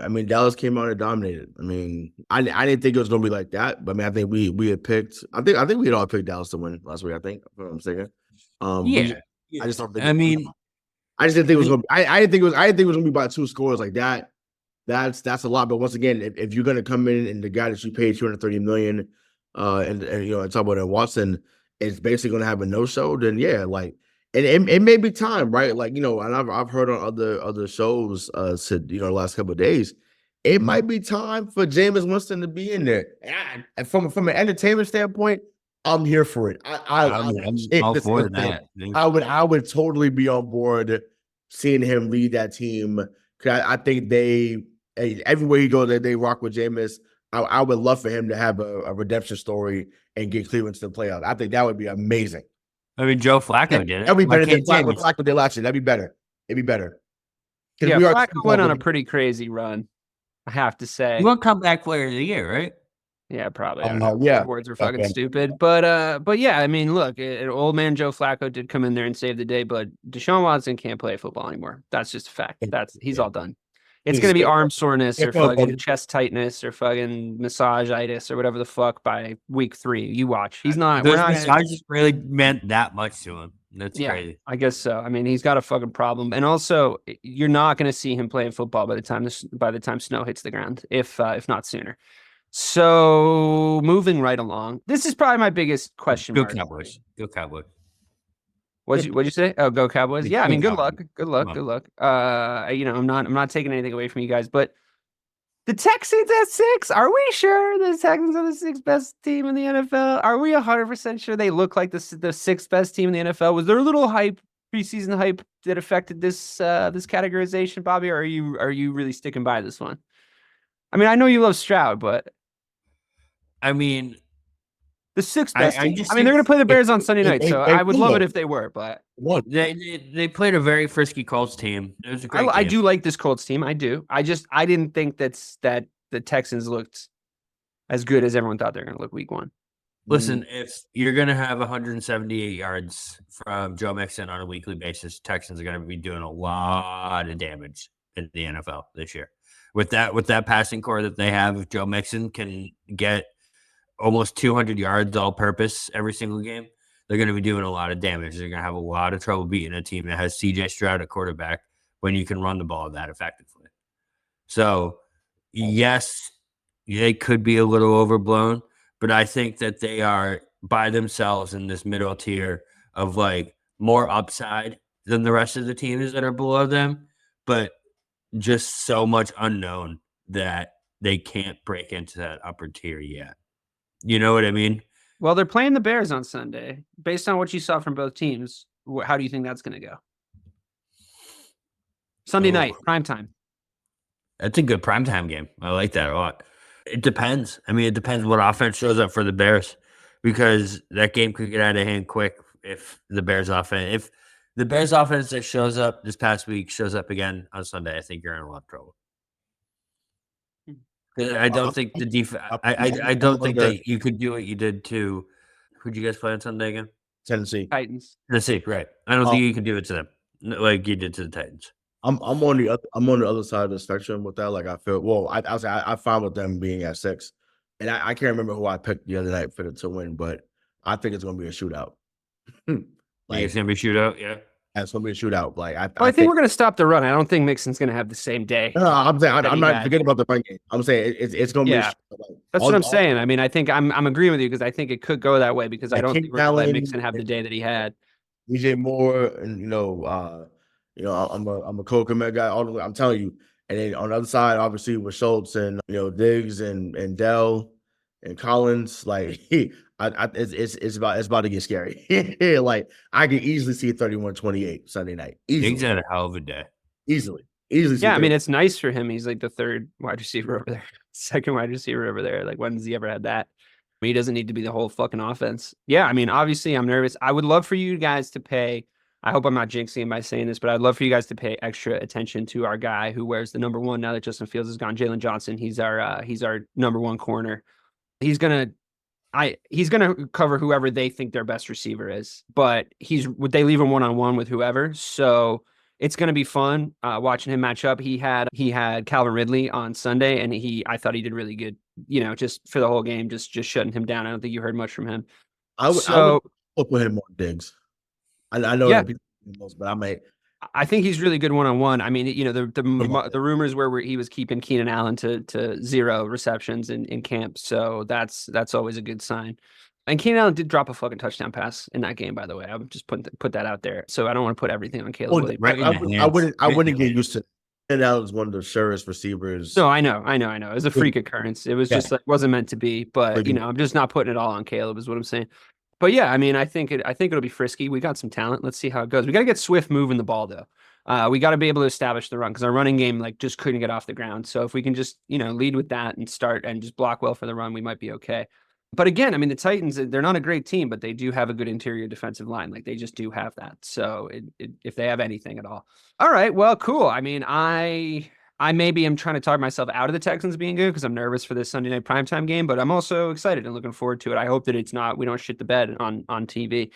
mean, Dallas came out and dominated. I mean, I didn't think it was gonna be like that, but I mean, I think we had picked. I think we had all picked Dallas to win last week. I think, if I'm mistaken. Yeah. I just don't think. I mean, I just didn't think it was gonna. I didn't think it was. I didn't think it was gonna be by 2 scores like that. That's a lot. But once again, if you're gonna come in and the guy that you paid $230 million, and you know, and talk about Watson is basically gonna have a no show, then yeah, like. And it may be time, right? Like, you know, and I've heard on other shows, said, you know, the last couple of days, it might be time for Jameis Winston to be in there. And from an entertainment standpoint, I'm here for it. I'm all for that. I would totally be on board seeing him lead that team. Cause I think everywhere you go, they rock with Jameis. I would love for him to have a redemption story and get Cleveland to the playoffs. I think that would be amazing. I mean, Joe Flacco did it. That'd be better than what Flacco did last year. That'd be better. It'd be better. Yeah, Flacco went on a pretty crazy run, I have to say. You want comeback player of the year, right? Yeah, probably. Yeah. Words are fucking stupid. But yeah, I mean, look, old man Joe Flacco did come in there and save the day, but Deshaun Watson can't play football anymore. That's just a fact. He's all done. It's going to be arm soreness or fucking chest tightness or fucking massage-itis or whatever the fuck by week 3. You watch. He's not. Those massages really meant that much to him. That's crazy. I guess so. I mean, he's got a fucking problem, and also you're not going to see him playing football by the time snow hits the ground, if not sooner. So moving right along, this is probably my biggest question. Go Cowboys. Go Cowboys. What'd you say? Oh, go Cowboys. Yeah, I mean, good luck. Good luck. You know, I'm not taking anything away from you guys, but the Texans at 6. Are we sure the Texans are the 6th best team in the NFL? Are we 100% sure they look like the 6th best team in the NFL? Was there a little preseason hype that affected this categorization, Bobby? Or are you really sticking by this one? I mean, I know you love Stroud, but I mean, the 6th best team. I mean, they're going to play the Bears on Sunday night, so I would love it if they were. But they played a very frisky Colts team. It was a great game. I do like this Colts team. I do. I didn't think that the Texans looked as good as everyone thought they were going to look week 1. Listen, if you're going to have 178 yards from Joe Mixon on a weekly basis, Texans are going to be doing a lot of damage in the NFL this year. With that passing core that they have, if Joe Mixon can get almost 200 yards all purpose every single game, they're going to be doing a lot of damage. They're going to have a lot of trouble beating a team that has CJ Stroud at quarterback when you can run the ball that effectively. So, yes, they could be a little overblown, but I think that they are by themselves in this middle tier of like more upside than the rest of the teams that are below them, but just so much unknown that they can't break into that upper tier yet. You know what I mean? Well, they're playing the Bears on Sunday. Based on what you saw from both teams, how do you think that's going to go? Sunday night, primetime. That's a good primetime game. I like that a lot. It depends. I mean, it depends what offense shows up for the Bears, because that game could get out of hand quick if the Bears offense that shows up this past week shows up again on Sunday. I think you're in a lot of trouble. I don't think the defense. I don't think that you could do what you did to. Who'd you guys play on Sunday again? Tennessee Titans. Tennessee, right? I don't think you can do it to them like you did to the Titans. I'm on the other side of the spectrum with that. Like I feel I find with them being at 6, and I can't remember who I picked the other night to win, but I think it's going to be a shootout. It's going to be a shootout, yeah. It's going to be a shootout. Like I think we're going to stop the run. I don't think Mixon's going to have the same day. No, I'm saying I'm not forgetting about the run game. I'm saying it's going to be. A shootout. That's what I'm saying. I mean, I think I'm agreeing with you because I think it could go that way because I don't think we're going to let Mixon have the day that he had. DJ Moore, and I'm a Cole Kmet guy. All the way, I'm telling you. And then on the other side, obviously with Schultz and Diggs and Dell and Collins, like it's about to get scary. Like I can easily see 31-28 Sunday night. Easily. Diggs had a hell of a day. Easily. Yeah, I mean it's nice for him. He's like the 3rd wide receiver over there, 2nd wide receiver over there. Like when has he ever had that? He doesn't need to be the whole fucking offense. Yeah, I mean obviously I'm nervous. I would love for you guys to pay. I hope I'm not jinxing him by saying this, but I'd love for you guys to pay extra attention to our guy who wears the number 1 now that Justin Fields is gone, Jalen Johnson. He's our number 1 corner. He's gonna cover whoever they think their best receiver is, but they leave him 1-on-1 with whoever. So it's going to be fun watching him match up. He had Calvin Ridley on Sunday, and I thought he did really good. Just for the whole game, just shutting him down. I don't think you heard much from him. I would flip with him on Diggs. I know that people knows, but I might. I think he's really good one-on-one. I mean, the rumors where he was keeping Keenan Allen to 0 receptions in camp, so that's always a good sign. And Keenan Allen did drop a fucking touchdown pass in that game, by the way. I would just put that out there. So I don't want to put everything on Caleb Williams. Right. I wouldn't get used to. And that was one of the surest receivers. No, I know. It was a freak occurrence. It was just like wasn't meant to be. But I'm just not putting it all on Caleb, is what I'm saying. But yeah, I mean, I think it'll be frisky. We got some talent. Let's see how it goes. We got to get Swift moving the ball though. We got to be able to establish the run because our running game just couldn't get off the ground. So if we can just lead with that and start and just block well for the run, we might be okay. But again, I mean, the Titans, they're not a great team, but they do have a good interior defensive line. Like they just do have that. So if they have anything at all. All right, well, cool. I mean, I maybe am trying to talk myself out of the Texans being good because I'm nervous for this Sunday night primetime game, but I'm also excited and looking forward to it. I hope that we don't shit the bed on TV.